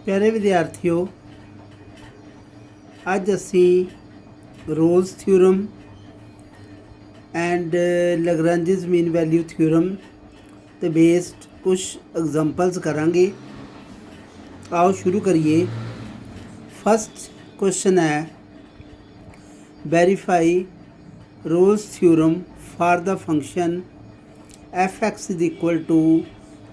प्यारे विद्यार्थियों, अज असी Rolle's theorem and Lagrange's mean value theorem ते बेस्ड कुछ एग्जांपल्स करांगे। आओ शुरू करिए। फर्स्ट क्वेश्चन है, verify Rolle's theorem for the function F X is equal to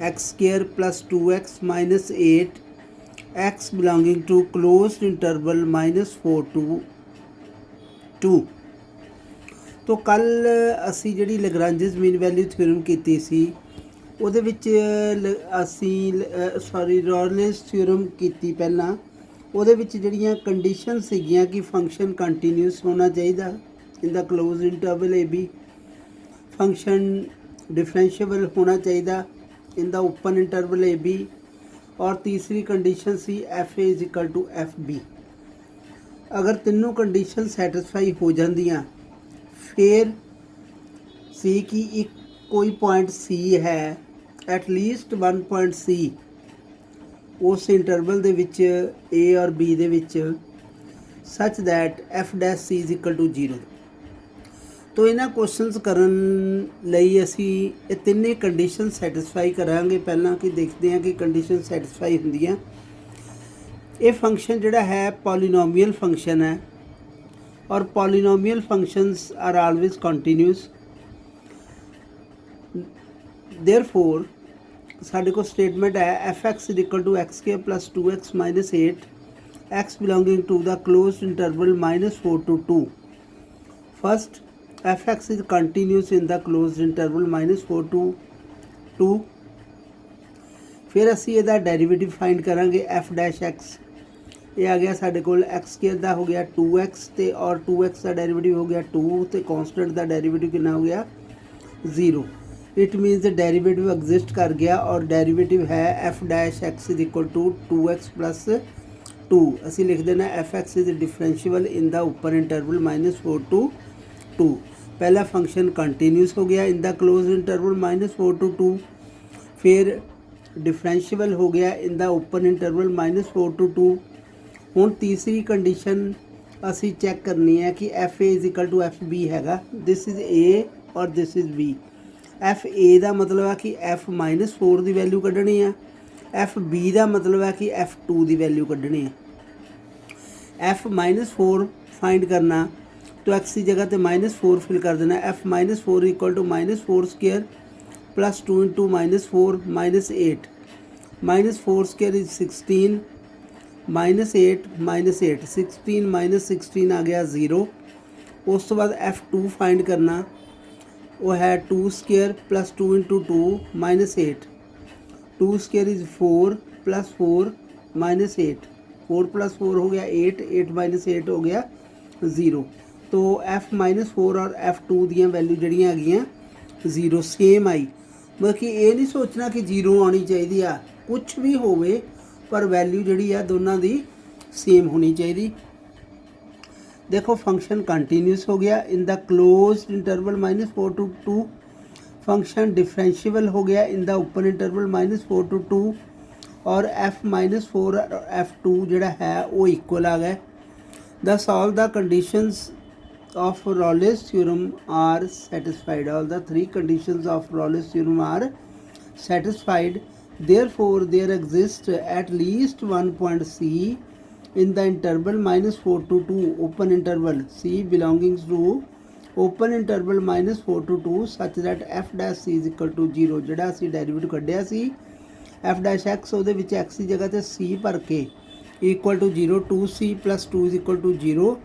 X square plus 2x minus 8 x belonging to closed interval -4 to 2। तो कल असी जिहड़ी लैग्रांजेस मीन वैल्यू थ्योरम कीती सी ਉਹਦੇ ਵਿੱਚ ਅਸੀਂ ਸੌਰੀ ਰੌਲੇਸ ਥਿਊਰਮ ਕੀਤੀ ਪਹਿਲਾਂ। ਉਹਦੇ ਵਿੱਚ ਜਿਹੜੀਆਂ ਕੰਡੀਸ਼ਨ ਸੀਗੀਆਂ ਕਿ ਫੰਕਸ਼ਨ ਕੰਟੀਨਿਊਸ ਹੋਣਾ ਚਾਹੀਦਾ in the closed interval A B, function differentiable होना चाहिए in the open interval A B, और तीसरी कंडीशन सी F A is equal to F B. अगर तीनों कंडीशन सैटिस्फाई हो जांदियां फिर सी की एक कोई पॉइंट सी है, एटलीस्ट वन पॉइंट सी उस इंटरवल दे विच ए और बी दे विच such that F dash C is equal to 0। तो इन्हां क्वेश्चनस करन लई असी ये तिन्ने कंडीशन सैटिस्फाई करांगे। पहला कि देखते हैं कि कंडीशन सैटिस्फाई हुंदियां। ये फंक्शन जिहड़ा है पॉलीनोमियल फंक्शन है और polynomial functions are always continuous. Therefore साडे को स्टेटमेंट है F X is equal to X square plus 2x minus 8 X belonging to the closed interval -4 to 2। First F X is continuous in the closed interval -4 to 2। फिर असी इहदा derivative find करांगे F dash X. ये आ गया साडे कोल x square दा हो गया 2x ते और 2x का डेरीवेटिव हो गया 2 ते कॉन्स्टेंट का डेरीवेटिव कितना हो गया 0। इट मीनस डेरीवेटिव एग्जिस्ट कर गया और डेरीवेटिव है F dash X is equal to 2x plus 2। असी लिख देना F X is differentiable in the open interval -4 to 2। पहला फंक्शन कंटीन्यूस हो गया in the close interval -4 to 2, फिर डिफरेंशिएबल हो गया in the open interval -4 to 2। हुण तीसरी कंडीशन असी चैक करनी है कि F A is equal to F B हैगा। दिस इज़ ए और this is B. F A का मतलब है कि एफ -4 की वैल्यू कढ़नी है, एफ बी का मतलब है कि एफ 2 की वैल्यू कढ़नी है। एफ -4 फाइंड करना तो एक्स की जगह तो -4 फिल कर देना। F -4 equal to -4 square plus 2 into -4 -8 -4 square is 16 -8 -8 16 -16 आ गया 0। उस तो बाद एफ 2 फाइंड करना, वो है 2 square plus 2 into 2 -8 2 square is 4 plus 4 -8 4 plus 4 हो गया 8 8 -8 हो गया 0। तो एफ -4 और एफ 2 दियाँ वैल्यू जड़ियाँ हैगियाँ 0 सेम आई। मतलब कि ये नहीं सोचना कि 0 आनी चाहिए आ, कुछ भी होवे पर वैल्यू जड़ी आ दोनों दी सेम होनी चाहिए। देखो फंक्शन कंटीन्यूस हो गया in the close interval -4 to 2। Function differentiable हो गया in the open interval -4 to 2, और एफ -4 और एफ 2 जड़ा है वो इक्वल आ गए। The solve the conditions of Rolle's theorem are satisfied. All the three conditions of Rolle's theorem are satisfied. Therefore, there exists at least one point C in the interval -4 to 2 open interval C belonging to open interval -4 to 2 such that f dash C is equal to 0। ਜਿਹੜਾ ਅਸੀਂ derivative ਕੱਢਿਆ ਸੀ f dash x ਉਹਦੇ ਵਿੱਚ x ਦੀ ਜਗ੍ਹਾ ਤੇ C ਭਰ ਕੇ equal to 0 2C plus 2 is equal to 0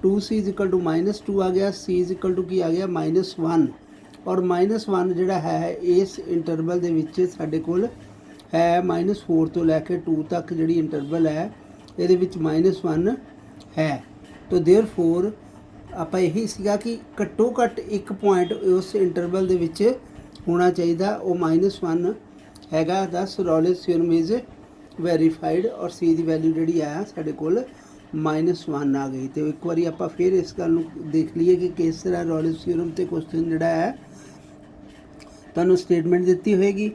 2C is equal to -2 आ गया, C इज इक्वल टू की आ गया -1। और -1 जोड़ा है इस इंटरवल दे विच साडे कोल है -4 तो लैके 2 तक जी इंटरवल है ये -1 है। तो देयरफॉर आपां यही सीगा कि घट्टो घट्ट एक पॉइंट उस इंटरवल दे विच होना चाहिए, वो -1 हैगा। दस रॉलेस थ्योरम इज वेरीफाइड और C की वैल्यू जी है साडे कोल -1 आ गई। तो एक बार आप फिर इस गल देख लीए कि किस तरह रॉलेस थ्योरम से क्वेश्चन जोड़ा है तुहानूं स्टेटमेंट दी होएगी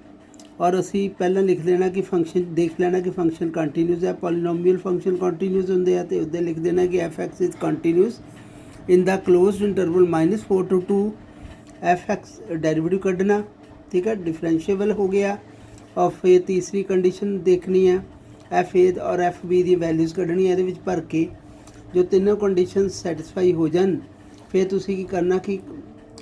और असी पहला लिख लेना कि फंक्शन देख लेना कि फंक्शन कंटीन्यूस है। पॉलीनोमियल फंक्शन कंटीन्यूस होंगे तो उदे लिख देना कि F X is continuous in the closed interval -4 to 2। F X derivative कढ़ना, ठीक है, डिफरेंशिएबल हो गया। और फिर तीसरी कंडीशन देखनी है, एफ ए और एफ बी की वैल्यूज़ कढ़नी है, ये भर के जो तीनों कंडीशन सैटिस्फाई हो जान फिर तुसी की करना कि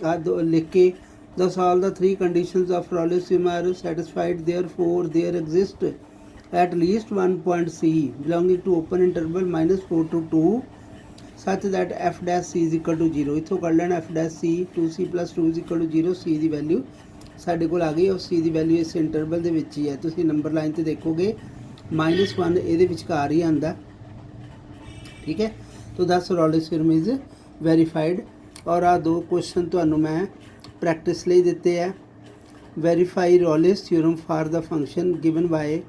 लिख के thus all the three conditions of Rayleigh's theorem are satisfied, therefore there exist at least one point C belonging to open interval -4 to 2 such that f dash c is equal to 0। इत्थों कर लेना f dash c 2c plus 2 is equal to 0। c की value साढ़े को आ गई और c की value इस इंटरवल के विच ही है। तुसी नंबर लाइन से देखोगे -1 ये विचकार ही आंदा, ठीक है। तो दस Rayleigh's theorem इज वेरीफाइड। और आ दो क्वेश्चन तुहानू मैं प्रैक्टिस लिए दिते है। Verify Rayleigh's theorem for the function given by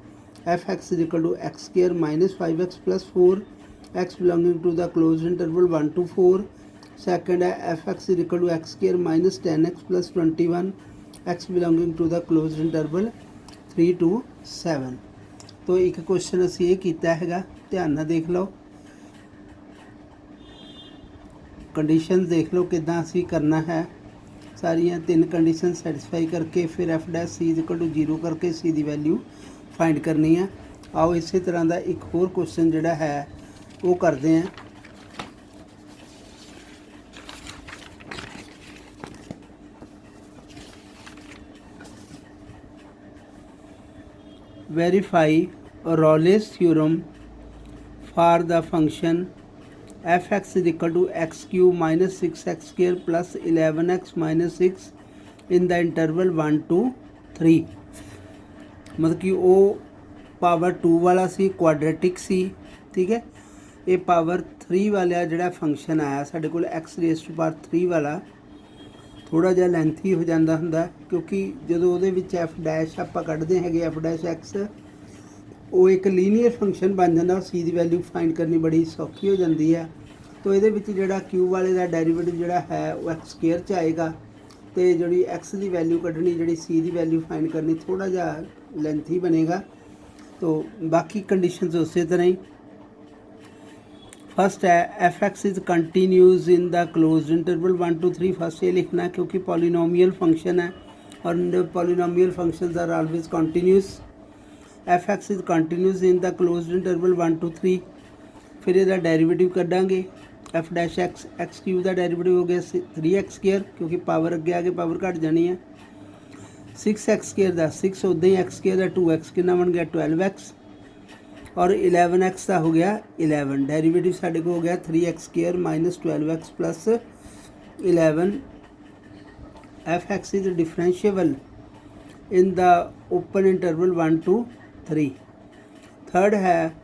F X is equal to X square -5x + 4 X belonging to the close interval 1 to 4। Second है F X is equal to X square -10x + 21 X belonging to the close interval 3 to 7। तो एक question असी ये किया है, ध्यान नाल देख लो, कंडीशन देख लो किदां असी करना है। सारिया तीन कंडीशन सैटिस्फाई करके फिर F dash C is equal to 0 करके सी की वैल्यू फाइंड करनी है। आओ इस तरह का एक होर क्वेश्चन जोड़ा है वो करते हैं। Verify Rayleigh's theorem for the function F X is equal to X cube -6x square plus 11x -6 in the interval 1 to 3। मतलब कि वो पावर 2 वाला सी, क्वाड्रेटिक सी, ठीक है। ये पावर 3 वाला जोड़ा फंक्शन आया साढ़े को x⁻³ वाला थोड़ा जिहा लेंथी हो जाता होंगे, क्योंकि जो वो एफ डैश आप कढ़ते हैं एफ डैश एक्स वो एक लीनियर फंक्शन बन जाता और सी की वैल्यू फाइंड करनी बड़ी सौखी हो जाती है। तो ये जोड़ा क्यूब वाले का डेरीवेटिव जोड़ा है वो एक्स स्केयर च आएगा, तो जी एक्स की वैल्यू कढ़नी जी सी की वैल्यू फाइंड करनी थोड़ा जहा लेंथी बनेगा। तो बाकी कंडीशन उस तरह ही। फर्स्ट है F X is continuous in the close interval 1 to 3। First ये लिखना क्योंकि पॉलीनोमियल फंक्शन है और polynomial functions are always continuous. F X is continuous in the close interval 1 to 3। फिर इसका डेरीवेटिव कढ़ांगे F dash X, X cube का derivative हो गया 3x स्केयर, क्योंकि पावर अगे आगे पावर घट जानी है। 6x स्केयर का 6 उदा ही एक्स स्केयर का 2x कितना बन गया 12x और 11x का हो गया 11। डेरीवेटिव साढ़े को हो गया 3x square -12x plus 11। F X is differentiable in the open interval 1 to 3। Third है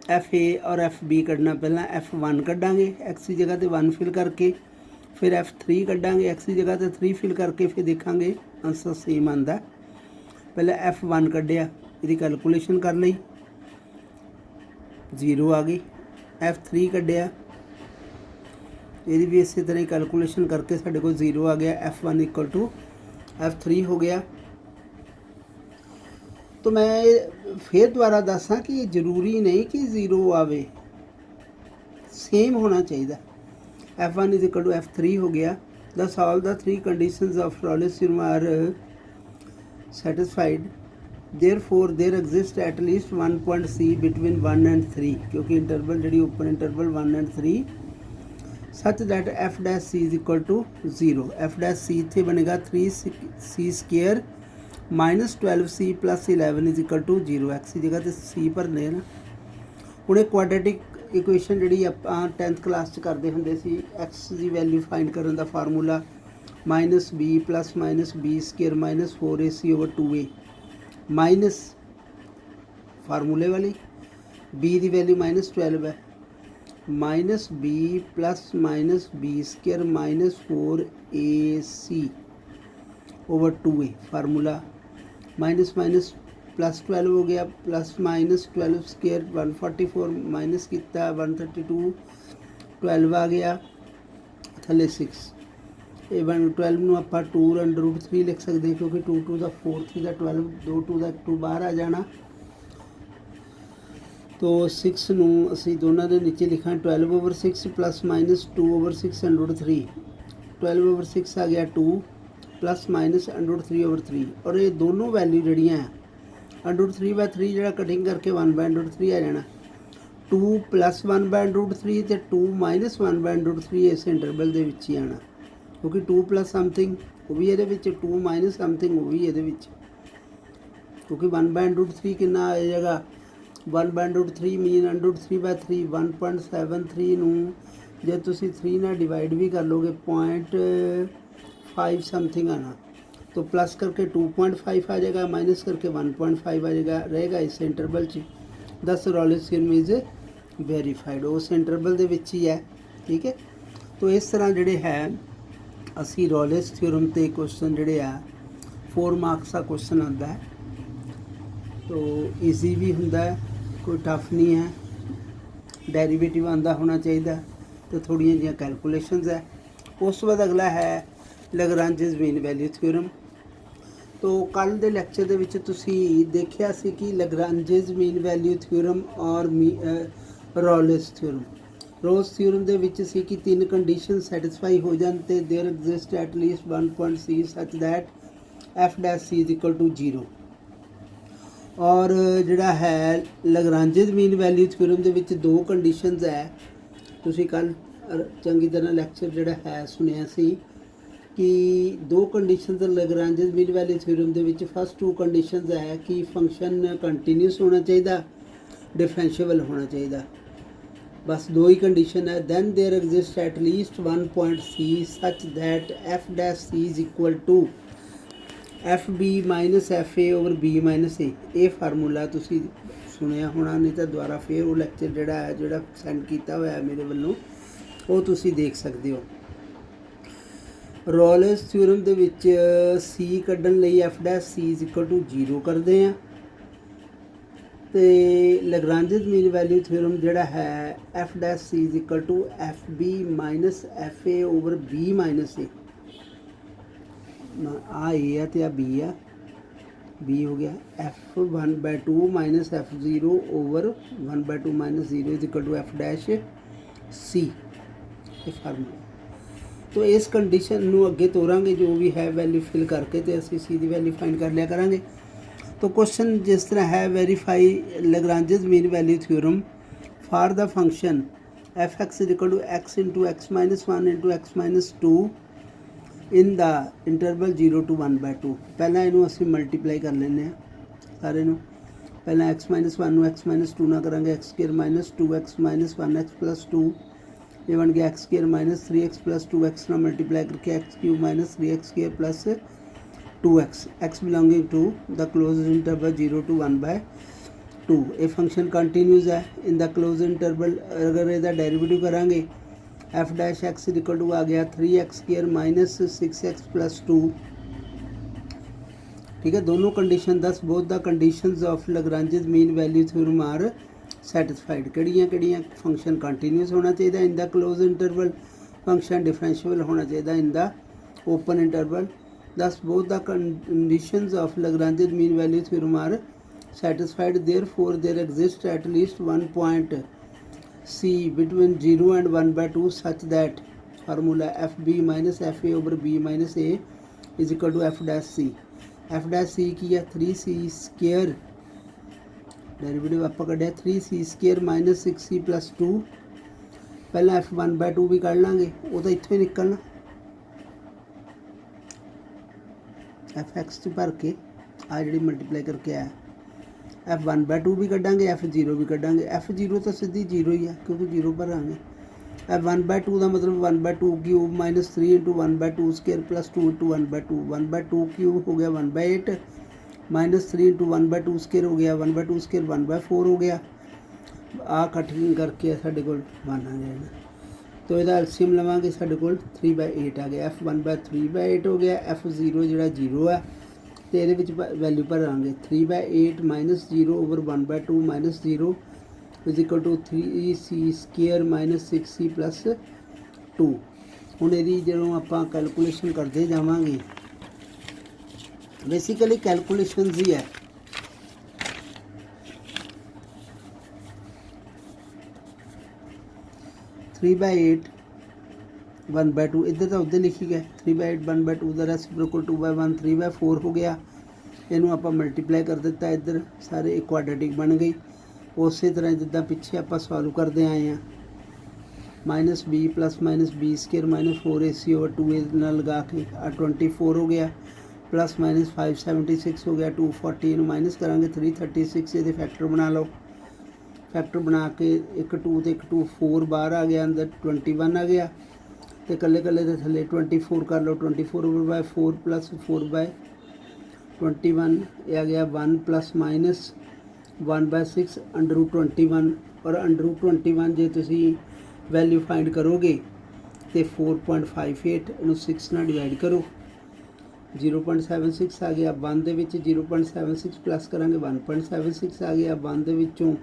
एफ ए और एफ बी कढ़ना, पहला F1 कढ़ांगे एक्स की जगह तो 1 फिल करके, फिर F3 कढ़ांगे एक्स की जगह तो 3 फिल करके, फिर देखांगे आंसर सेम आता। पहले F1 कढ़िया, इसकी कैलकुलेशन कर ली 0 आ गई। F3 कढ़िया, ये भी इस तरह ही कैलकुलेशन करके साढ़े को 0 आ गया। F1 इक्वल टू F3 हो गया। तो मैं फिर दोबारा दसा कि जरूरी नहीं कि 0 आवे, सेम होना चाहिए। F1 is equal to F3 हो गया। Thus all the 3 conditions of Rayleigh's theorem are satisfied, therefore there exist at least one point C between 1 and 3, क्योंकि इंटरवल जी open interval 1 and 3 such that F dash C is equal to 0। F dash C इतने बनेगा 3c square -12c + 11 is equal to 0। X की जगह तो सी भरने ना। हूँ क्वाड्रेटिक इक्वेशन जी आप 10th क्लास करते होंगे सी, एक्स की वैल्यू फाइंड करने का formula -b + -b square -4ac/2a minus फार्मूले वाली b की वैल्यू -12 है, -b + -b square -4ac/2a formula minus +12 हो गया, +-12 स्केयर 144 माइनस किया 132 12 आ गया थले 6 ਇਹ 12 ਨੂੰ ਆਪਾਂ 2√3 ਲਿਖ ਸਕਦੇ ਹਾਂ, ਕਿਉਂਕਿ 2 ਟੂ ਦਾ 4 3 ਦਾ 12, 2 ਟੂ ਦਾ 2 ਬਾਹਰ ਆ ਜਾਣਾ। तो 6 ਨੂੰ ਅਸੀਂ ਦੋਨਾਂ ਦੇ ਨੀਚੇ ਲਿਖਾਂ 12/6 ਪਲੱਸ ਮਾਈਨਸ 2/6 12 over 6 ਆ ਗਿਆ 2 ਪਲੱਸ ਮਾਈਨਸ √3/3 ਔਰ ਇਹ ਦੋਨੋਂ ਵੈਲਿਊ ਜਿਹੜੀਆਂ √3/3 ਜਿਹੜਾ ਕਟਿੰਗ ਕਰਕੇ 1/√3 ਆ ਜਾਣਾ। 2 ਪਲੱਸ 1/√3 ਤੇ 2 ਮਾਈਨਸ 1/√3 ਇਸ ਇੰਟਰਵਲ ਦੇ ਵਿੱਚ ਹੀ ਆਣਾ, ਕਿਉਂਕਿ 2 ਪਲੱਸ ਸਮਥਿੰਗ ਉਹ ਵੀ ਇਹਦੇ ਵਿੱਚ, 2 ਮਾਈਨਸ ਸਮਥਿੰਗ ਉਹ ਵੀ ਇਹਦੇ ਵਿੱਚ, ਕਿਉਂਕਿ 1/√3 ਕਿੰਨਾ ਆ ਜਾਏਗਾ 1/√3 ਮੀਨ √3/3 1.73 ਨੂੰ ਜੇ ਤੁਸੀਂ 3 ਨਾਲ डिवाइड भी कर लोगे 0.5 समथिंग आना, तो प्लस करके 2.5 आ जाएगा, माइनस करके 1.5 आ जाएगा, रहेगा इस इंटरवल च। 10 रॉलेस थ्योरम इज वेरीफाइड उस इंटरवल दे विच ही है। ठीक है, तो इस तरह जिहड़े है असी रॉलेस थ्योरम ते क्वेश्चन जिहड़े आ 4 मार्क्स का क्वेश्चन आता है, तो ईजी भी हुंदा है, कोई टफ नहीं है, डेरीवेटिव आंदा होना चाहिए, तो थोड़िया जी कैलकुलेशनस है। उस बाद अगला है लैग्रांजेस मीन वैल्यू थ्योरम। तो कल के लैक्चर दे विच तुसी देखिया सी कि लैग्रांजेस मीन वैल्यू थ्योरम और रॉलेस थ्योरम। रोल्स थ्योरम दे विच सी कि 3 कंडीशन सैटिस्फाई हो जान ते there exist at least 1 point C such that F dash C is equal to 0। और जिहड़ा है लैग्रांजेस मीन वैल्यू थ्योरम दे विच 2 कंडीशनस है। तुसी कल चंगी तरह लैक्चर जिहड़ा है सुनिया सी कि 2 conditions Lagrange's mean value theorem दे विच फस्ट 2 कंडीशनस है कि फंक्शन कंटीन्यूस होना चाहिए, डिफरेंशिएबल होना चाहिए, बस 2 ही कंडीशन है। Then there exist at least 1 point C such that F dash C is equal to F B minus F A over B minus A. ये फार्मूला तुसी सुनिया होना, नहीं तो दोबारा फिर वो लैक्चर जिहड़ा है जिहड़ा सेंड किया हुआ है मेरे वालों वो तुसी देख सकते हो। रॉलेस थ्योरम दे विच सी कड्ढण लई F dash C is equal to 0 करते हैं, तो लैग्रांजेस मीन वैल्यू थ्योरम जिहड़ा है F dash C is equal to F B minus F A over B minus A. आ ए है तो आ बी है, बी हो गया f1/2 minus f0 over 1/2 minus 0 is equal to F dash C. ये फार्मूला। तो इस कंडीशन नू अगे तोरांगे, जो भी है वैल्यू फिल करके तो असी सी की वैल्यू फाइंड कर लिया करांगे। तो क्वेश्चन जिस तरह है verify Lagrange's mean value theorem for the function F X is equal to X into X minus 1 into X minus 2 in the interval 0 to 1/2। पहला इनू असी मल्टीप्लाई कर लेने सारे नू। पहला एक्स माइनस 1 एक्स माइनस 2 ना करांगे, x square minus 2x minus 1x plus 2, ये बन गया x square minus 3x plus 2x ना मल्टीप्लाई करके X cube minus 3x square plus 2x, X belonging to the close interval 0 to 1/2। ये function continuous है इन the close interval. अगर इसका derivative करांगे F dash X equal to आ गया 3x square minus 6x plus 2। ठीक है, दोनों कंडीशन 10 both the conditions of Lagrange's mean value theorem are satisfied. किहड़ियां फंक्शन कंटीन्यूस होना चाहिए in the close interval, function differentiable होना चाहिए in the open interval. 10 both the conditions of Lagrange's mean value theorem are satisfied, therefore there exist at least 1 point C between 0 and 1/2 such that formula FB minus FA over B minus A is equal to F dash C। F dash C की है 3C square, derivative आप कढ़िया 3C square minus 6C plus 2। पहला F1/2 भी कढ़ लाँगे, वो तो इत्थों ही निकलना FX भर के आ जी मल्टीप्लाई करके आया। F1/2 भी कढ़ांगे, F0 भी कढ़ांगे। F0 तो सीधी 0 ही है क्योंकि 0 भरांगे। F1/2 का मतलब 1/2 cube minus 3 into 1/2 square plus 2 into 1/2, 1/2 cube हो गया 1/8 माइनस 3 इंटू 1/2 स्क्वेयर हो गया 1/2 स्क्वेयर 1/4 हो गया। आ कटिंग करके साढ़े को 1 आ जाएगा, तो यदा एलसीएम लवांगे साढ़े को 3/8 आ गया। F1/3/8 हो गया। F0 जो 0 है तो ये वैल्यू भरांगे 3/8 minus 0 over 1/2 minus 0 is equal to 3C square minus 6C plus 2। ਹੁਣ ਇਹਦੀ ਜਦੋਂ ਆਪਾਂ ਕੈਲਕੂਲੇਸ਼ਨ ਕਰਦੇ ਜਾਵਾਂਗੇ, ਬੇਸਿਕਲੀ ਕੈਲਕੂਲੇਸ਼ਨਸ ਹੀ ਹੈ। थ्री बाई एट 1/2 इधर तो उधर लिखी गया 3/8 1/2 का रेसिप्रोकल 2/1 3/4 हो गया। इनू आप मल्टीप्लाई कर दिता, इधर सारे एक क्वाड्रेटिक बन गई। उस तरह जिदा पिछे आप सॉल्व करते आए हैं, -b + -b² -4ac/2 लगा के 24 हो गया, +-576 हो गया 240। इनू माइनस करांगे 336, ये फैक्टर बना लो। फैक्टर बना के एक 2 तो एक 2 4 बाहर आ गया, अंदर 21 आ गया, तो कल्ले कल्ले के थले 24 कर लो। 24/4 + 4/21 ये आ गया 1 ± 1/6 √21। और √21 जे तुसी वैल्यू फाइंड करोगे तो 4.58, इनू 6 नाल डिवाइड करो, 0.76 आ गया। 1 दे विच 0.76 प्लस करांगे 1.76 आ गया। 1 दे विचों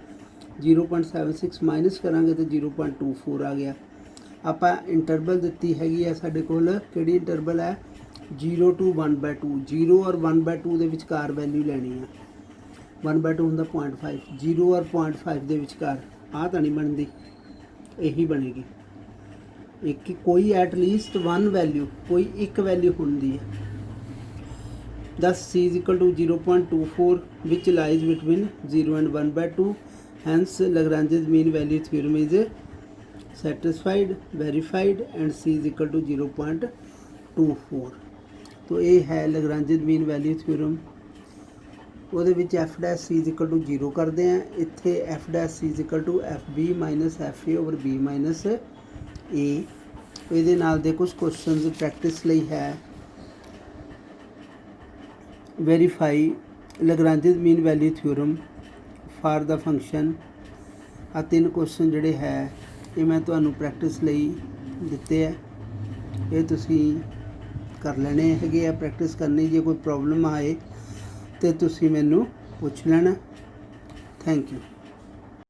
0.76 माइनस करांगे तो 0.24 आ गया। आप इंटरवल दी हैगी है साडे कोल, किहड़ी इंटरवल है 0 to 1/2। 0 और 1/2 के विचकार वैल्यू लैनी है। 1/2 होंदा 0.5, 0 और 0.5 के विचकार आ तो नहीं बनती, यही बनेगी। एक कोई एटलीस्ट वन वैल्यू, कोई एक वैल्यू होंदी है। दस c = 0.24 which lies between 0 and 1/2। Hence Lagrange's mean value theorem is satisfied, verified and c = 0.24। तो ये है Lagrange's mean value theorem। ਉਹਦੇ ਵਿੱਚ f' c = 0 ਕਰਦੇ हैं, ਇੱਥੇ f' c = fb - fa/b - a। ਇਹਦੇ ਨਾਲ ਦੇ ਕੁਝ ਕੁਐਸਚਨਸ ਪ੍ਰੈਕਟਿਸ ਲਈ ਹੈ। Verify Lagrange's mean value theorem for the function. ਆ 3 ਕੁਐਸਚਨ ਜਿਹੜੇ ਹੈ ਇਹ ਮੈਂ ਤੁਹਾਨੂੰ ਪ੍ਰੈਕਟਿਸ ਲਈ ਦਿੱਤੇ ਹੈ, ਇਹ ਤੁਸੀਂ ਕਰ ਲੈਣੇ ਹੈਗੇ ਆ। ਪ੍ਰੈਕਟਿਸ ਕਰਨੀ, ਜੇ ਕੋਈ ਪ੍ਰੋਬਲਮ ਆਏ ਤੇ ਤੁਸੀਂ ਮੈਨੂੰ ਪੁੱਛ ਲੈਣਾ। Thank you.